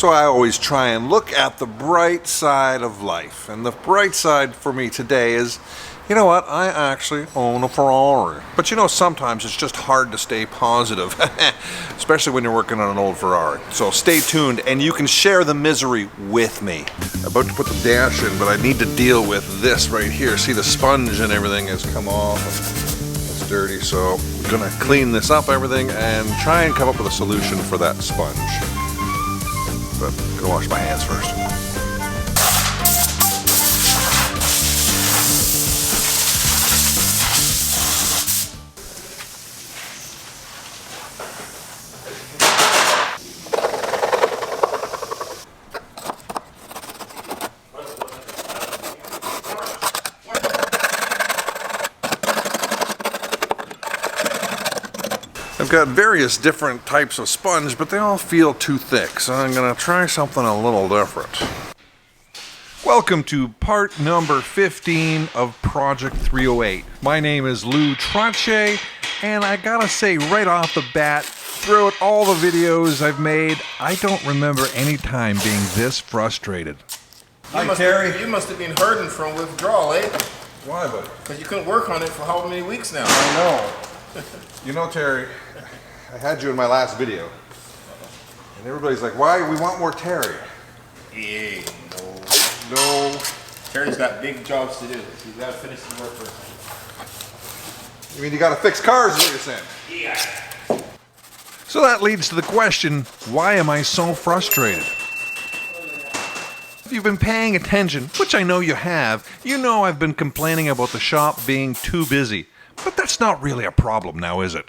So I always try and look at the bright side of life. And the bright side for me today is, you know what, I actually own a Ferrari. But you know, sometimes it's just hard to stay positive, especially when you're working on an old Ferrari. So stay tuned and you can share the misery with me. I'm about to put the dash in, but I need to deal with this right here. See, the sponge and everything has come off. It's dirty, so I'm gonna clean this up, everything, and try and come up with a solution for that sponge. But I'm gonna wash my hands first. I've got various different types of sponge, but they all feel too thick, so I'm gonna try something a little different. Welcome to part number 15 of Project 308. My name is Trottier, and I gotta say right off the bat, throughout all the videos I've made, I don't remember any time being this frustrated. Hi, Terry. You must have been hurting from withdrawal, eh? Why, buddy? Because you couldn't work on it for how many weeks now? I know. You know, Terry, I had you in my last video, and everybody's like, why? We want more Terry. Yeah, no. No. Terry's got big jobs to do. He's got to finish his work first. You mean you gotta fix cars, is what you're saying? Yeah. So that leads to the question, why am I so frustrated? If you've been paying attention, which I know you have, you know I've been complaining about the shop being too busy. But that's not really a problem now, is it?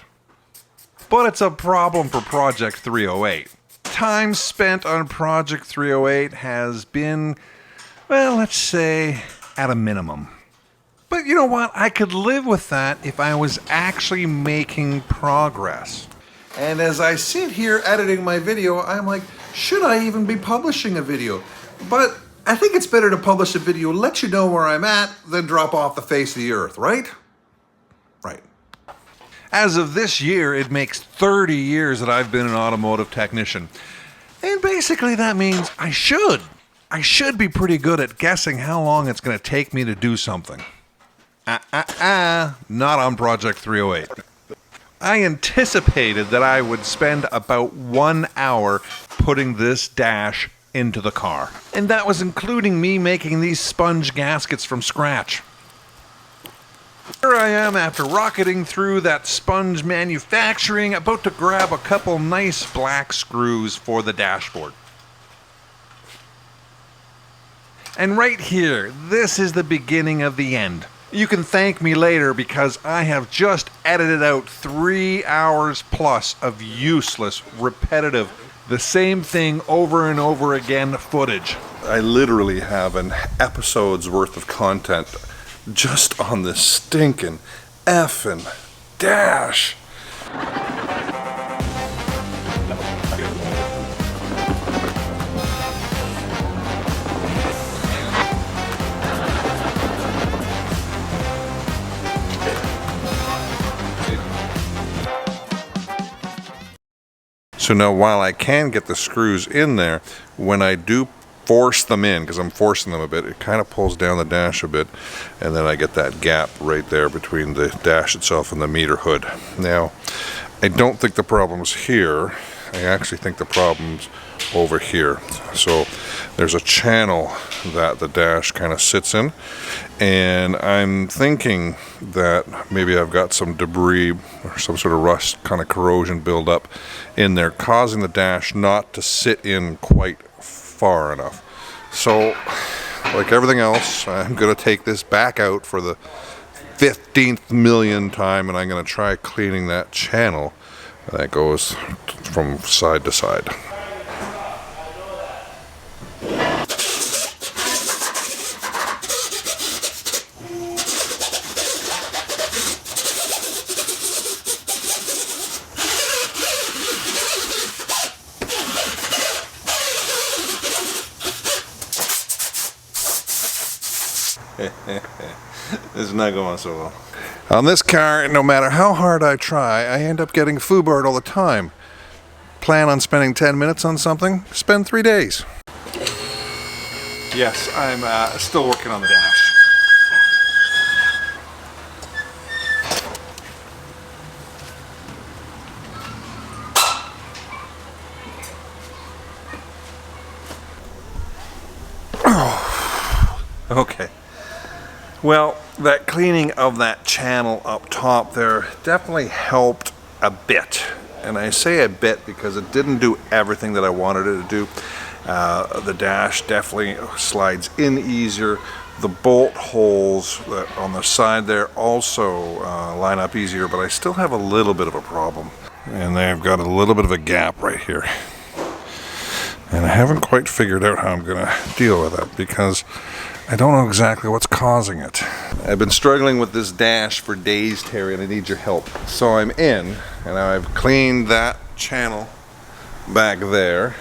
But it's a problem for Project 308. Time spent on Project 308 has been, well, let's say, at a minimum. But you know what? I could live with that if I was actually making progress. And as I sit here editing my video, I'm like, should I even be publishing a video? But I think it's better to publish a video, let you know where I'm at, than drop off the face of the earth, right? Right. As of this year, it makes 30 years that I've been an automotive technician. And basically that means I should be pretty good at guessing how long it's going to take me to do something. Not on Project 308. I anticipated that I would spend about 1 hour putting this dash into the car. And that was including me making these sponge gaskets from scratch. Here I am after rocketing through that sponge manufacturing, about to grab a couple nice black screws for the dashboard. And right here, this is the beginning of the end. You can thank me later because I have just edited out 3 hours plus of useless, repetitive, the same thing over and over again footage. I literally have an episode's worth of content just on this stinking effing dash. So now while I can get the screws in there, when I do force them in, because I'm forcing them a bit, it kind of pulls down the dash a bit, and then I get that gap right there between the dash itself and the meter hood. Now, I don't think the problem's here. I actually think the problem's over here. So there's a channel that the dash kind of sits in, and I'm thinking that maybe I've got some debris or some sort of rust kind of corrosion buildup in there, causing the dash not to sit in quite far enough. So like everything else, I'm going to take this back out for the 15th million time, and I'm going to try cleaning that channel that goes from side to side. This is not going so well. On this car, no matter how hard I try, I end up getting foobarred all the time. plan on spending 10 minutes on something, spend 3 days. Yes, I'm still working on the dash. Okay. Well, that cleaning of that channel up top there definitely helped a bit. And I say a bit because it didn't do everything that I wanted it to do. The dash definitely slides in easier. The bolt holes on the side there also line up easier, but I still have a little bit of a problem. And I've got a little bit of a gap right here. And I haven't quite figured out how I'm going to deal with it because I don't know exactly what's causing it. I've been struggling with this dash for days, Terry, and I need your help. So I'm in, and I've cleaned that channel back there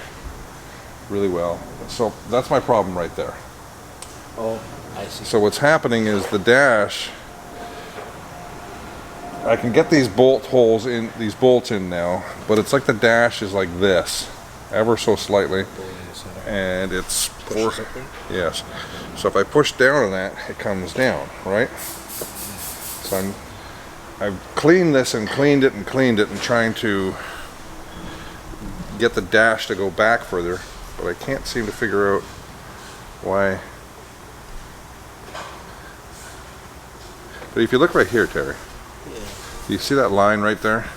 really well. So that's my problem right there. Oh, I see. So what's happening is the dash, I can get these bolt holes in, these bolts in now, but it's like the dash is like this, ever so slightly, and it's forcing. Yes. So if I push down on that, it comes down, right? So I've cleaned this and cleaned it and cleaned it and trying to get the dash to go back further, but I can't seem to figure out why. But if you look right here, Terry, do you see that line right there?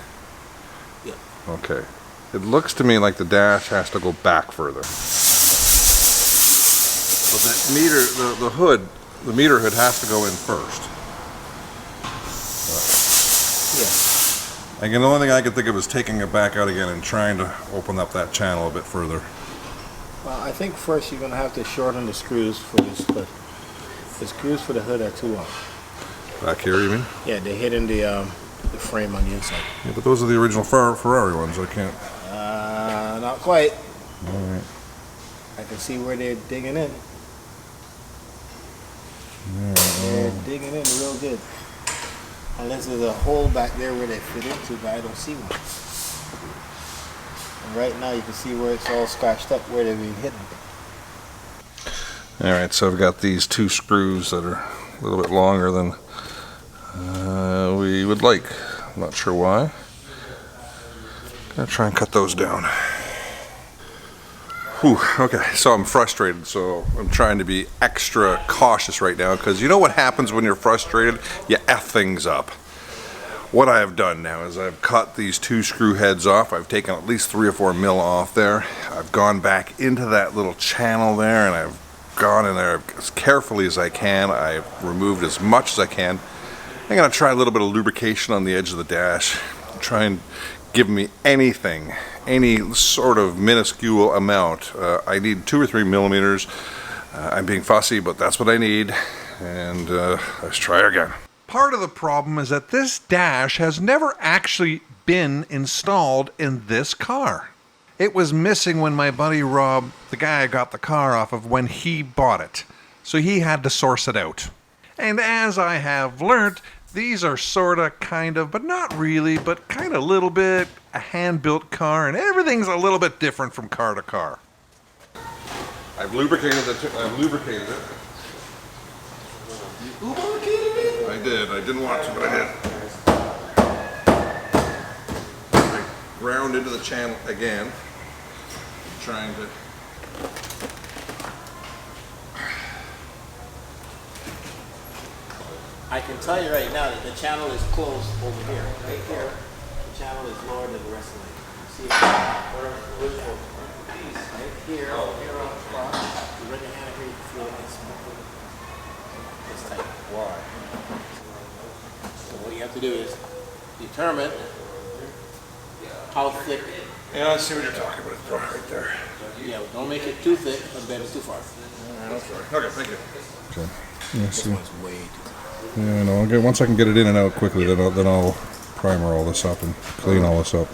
Yeah. Okay. It looks to me like the dash has to go back further. So the meter, the meter hood has to go in first. Yeah. Again, the only thing I could think of is taking it back out again and trying to open up that channel a bit further. Well, I think first you're going to have to shorten the screws for this hood. The screws for the hood are too long. Back here, you mean? Yeah, they're hitting the frame on the inside. Yeah, but those are the original Ferrari ones. I can't. Not quite. All right. I can see where they're digging in. They're digging in real good. Unless there's a hole back there where they fit into, but I don't see one. And right now you can see where it's all scratched up where they're being hidden. All right, so I've got these two screws that are a little bit longer than we would like. I'm not sure why. Gonna try and cut those down. Whew, okay, so I'm frustrated, so I'm trying to be extra cautious right now because you know what happens when you're frustrated? You F things up. What I have done now is I've cut these two screw heads off. I've taken at least 3 or 4 mil off there. I've gone back into that little channel there and I've gone in there as carefully as I can. I've removed as much as I can. I'm gonna try a little bit of lubrication on the edge of the dash. Try and give me anything, any sort of minuscule amount. I need 2 or 3 millimeters. I'm being fussy, but that's what I need. And let's try again. Part of the problem is that this dash has never actually been installed in this car. It was missing when my buddy Rob, the guy I got the car off of, when he bought it. So he had to source it out. And as I have learnt, these are sorta, kind of, but not really, but kind of a little bit a hand-built car, and everything's a little bit different from car to car. I've lubricated it. I've lubricated it. You lubricated it? I did. I didn't want to, but I did. I ground into the channel again, trying to. I can tell you right now that the channel is closed over here. Right here, the channel is lower than the rest of it. See it? Right here, here on the front. You run your hand here, you feel it's tight. Why? So what you have to do is determine how thick. Yeah, I see what you're talking about. It's right there. Yeah, don't make it too thick or bend it too far. Okay, thank you. Okay. Yeah, This one's way too thick. Yeah, no. Okay, once I can get it in and out quickly, then I'll primer all this up and clean all this up.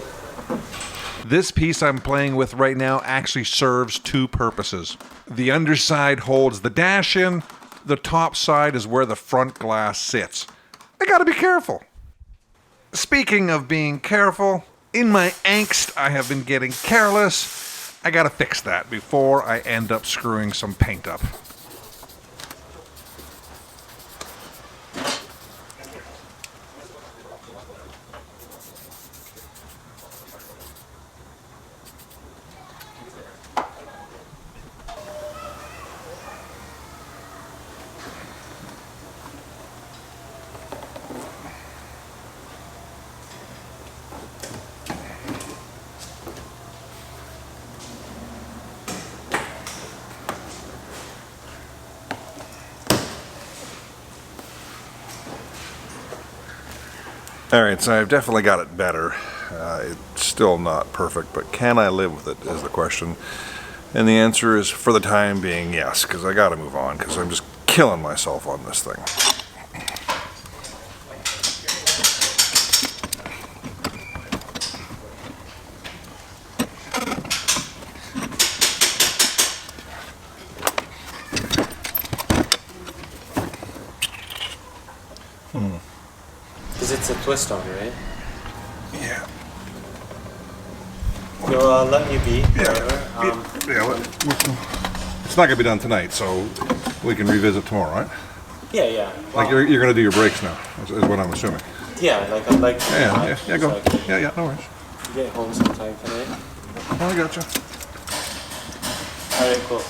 This piece I'm playing with right now actually serves 2 purposes. The underside holds the dash in. The top side is where the front glass sits. I gotta be careful. Speaking of being careful, In my angst, I have been getting careless. I gotta fix that before I end up screwing some paint up. Alright, so I've definitely got it better. It's still not perfect, but can I live with it is the question. And the answer is, for the time being, yes, because I gotta move on, because I'm just killing myself on this thing. Because it's a twist on, right? Yeah. So I'll let you be. It's not gonna be done tonight, so we can revisit tomorrow, right? Yeah, yeah. Like you're gonna do your breaks now, is what I'm assuming. Yeah, like I'd like to. Yeah, go. So I can Yeah, no worries. get home sometime tonight. I gotcha. All right, cool.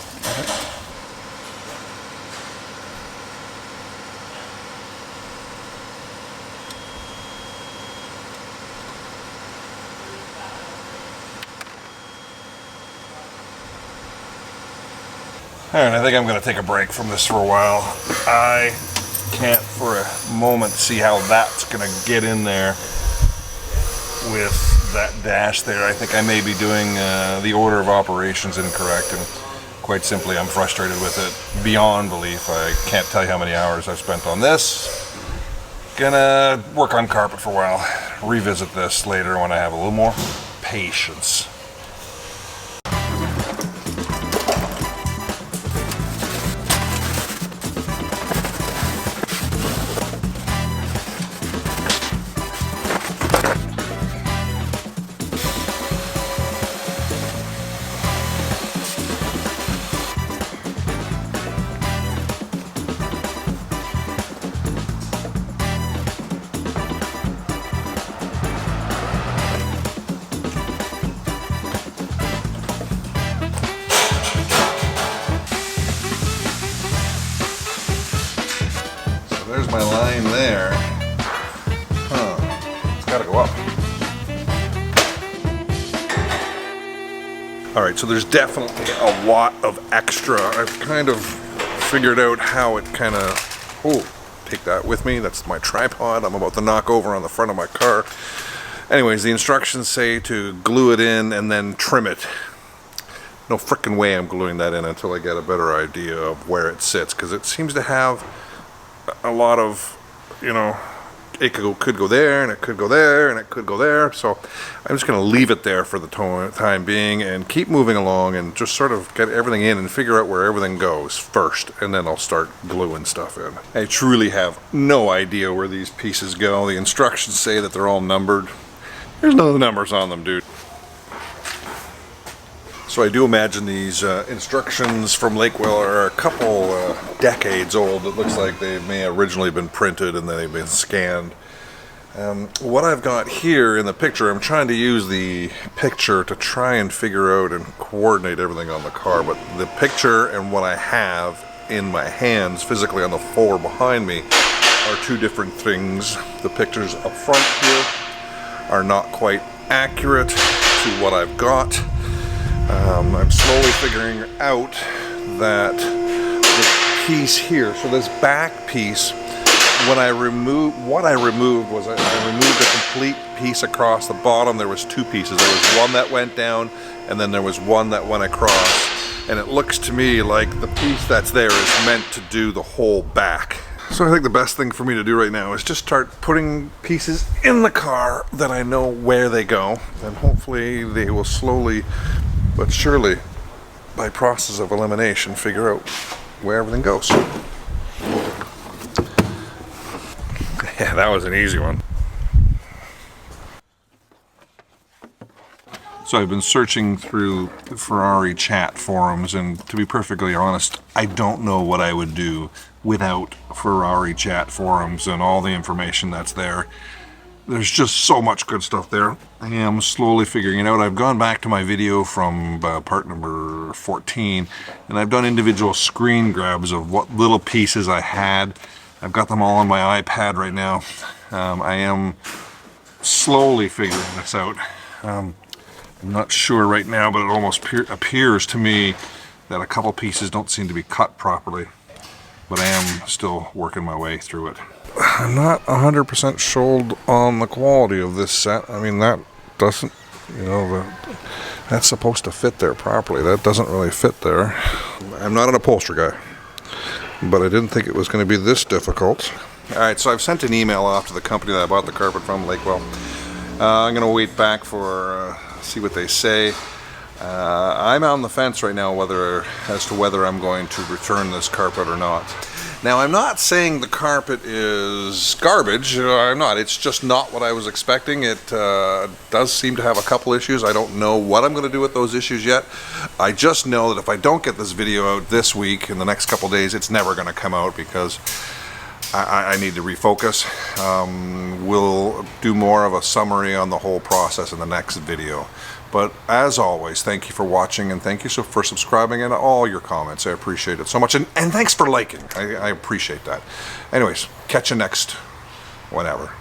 Alright, I think I'm going to take a break from this for a while. I can't for a moment see how that's going to get in there with that dash there. I think I may be doing the order of operations incorrect, and quite simply I'm frustrated with it beyond belief. I can't tell you how many hours I've spent on this. Gonna work on carpet for a while. Revisit this later when I have a little more patience. There's my line there. It's gotta go up. Alright, so there's definitely a lot of extra. I've kind of figured out how it kind of... Oh, take that with me. That's my tripod I'm about to knock over on the front of my car. Anyways, the instructions say to glue it in and then trim it. No frickin' way I'm gluing that in until I get a better idea of where it sits, because it seems to have a lot of, you know, it could go there, and it could go there, and it could go there. So I'm just going to leave it there for the time being and keep moving along and just sort of get everything in and figure out where everything goes first, and then I'll start gluing stuff in. I truly have no idea where these pieces go. The instructions say that they're all numbered. There's no numbers on them, dude. So I do imagine these instructions from Lakewell are a couple decades old. It looks like they may have originally been printed and then they've been scanned. What I've got here in the picture, I'm trying to use the picture to try and figure out and coordinate everything on the car, but the picture and what I have in my hands physically on the floor behind me are two different things. The pictures up front here are not quite accurate to what I've got. I'm slowly figuring out that the piece here, so this back piece, when I removed, what I removed was I removed a complete piece across the bottom. There was two pieces. There was one that went down, and then there was one that went across. And it looks to me like the piece that's there is meant to do the whole back. So I think the best thing for me to do right now is just start putting pieces in the car that I know where they go, and hopefully they will slowly but surely, by process of elimination, figure out where everything goes. Yeah, that was an easy one. So I've been searching through the Ferrari chat forums, and to be perfectly honest, I don't know what I would do without Ferrari chat forums and all the information that's there. There's just so much good stuff there. I am slowly figuring it out. I've gone back to my video from part number 14, and I've done individual screen grabs of what little pieces I had. I've got them all on my iPad right now. I am slowly figuring this out. I'm not sure right now, but it almost appears to me that a couple pieces don't seem to be cut properly. But I am still working my way through it. I'm not 100% sold on the quality of this set. I mean, that doesn't, you know, that's supposed to fit there properly. That doesn't really fit there. I'm not an upholstery guy, but I didn't think it was going to be this difficult. Alright, so I've sent an email off to the company that I bought the carpet from, Lakewell. I'm going to wait back for, see what they say. I'm on the fence right now as to whether I'm going to return this carpet or not. Now, I'm not saying the carpet is garbage. I'm not. It's just not what I was expecting. It does seem to have a couple issues. I don't know what I'm going to do with those issues yet. I just know that if I don't get this video out this week, in the next couple days, it's never going to come out because I need to refocus. We'll do more of a summary on the whole process in the next video. But as always, thank you for watching, and thank you for subscribing and all your comments. I appreciate it so much. And thanks for liking. I appreciate that. Anyways, catch you next whenever.